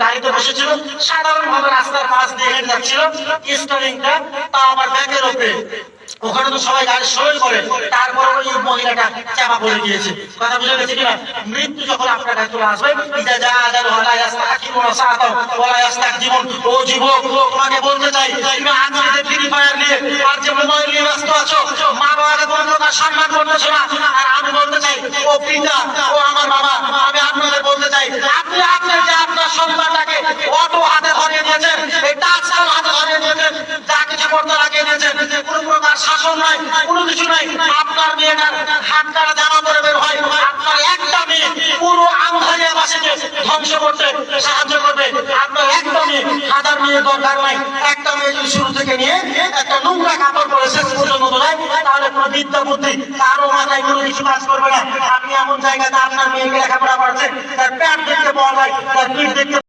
গাড়িতে বসেছিল, সাধারণভাবে রাস্তার পাশ দিয়ে হেঁটে যাচ্ছিল, স্টারিংটা তা আমার ব্যাগের উপরে। ওখানে তো সবাই গাড়ি সই করে, তারপর ওই মহিলাটা চাপা পড়ে গিয়েছে। কথা বুঝে গেছে কিনা? মৃত্যু যখন আপনার কাছে চলে আসবে, জীবন ও যুবক, তোমাকে বলতে চাই, তুমি আজকে ফ্রি ফায়ার নিয়ে আর যে মোবাইল নিয়ে ব্যস্ত আছো, মা বাবাকে কোনো প্রকার সম্মান করতেছো না। আর আমি বলতে চাই, ও পিতা, ও আমার বাবা, আমি আপনাদের বলতে চাই, আপনি আপনার যে আপনার সন্তানটাকে অটো হাতে ধরিয়ে দিয়েছেন, এই টাচ হাতে ধরিয়ে দিয়েছেন, যা কিছু করতে লাগিয়ে দিয়েছেন, কোনো প্রকার শাসন নাই, কোনো কিছু নাই। আপনার মেয়েটার হাত কাটা জামা পরে বের হয়, আপনার একটা মেয়ে পুরো আমদানিয়াবাসীকে ধ্বংস করতে সাহায্য করবে। আপনার একটা মেয়ে, হাজার মেয়ের দরকার নাই, একটা মেয়ে যদি শুরু থেকে নিয়ে একটা নোংরা কাপড় পরে শেষ পর্যন্ত দোলায়, তাহলে কোনো বিদ্যা বুদ্ধি কারো মাথায় কোনো কিছু কাজ করবে না। আপনি এমন জায়গাতে আপনার মেয়েকে লেখাপড়া করাচ্ছেন, তার প্যাট দেখতে পাওয়া যায়, তার পিঠ দেখতে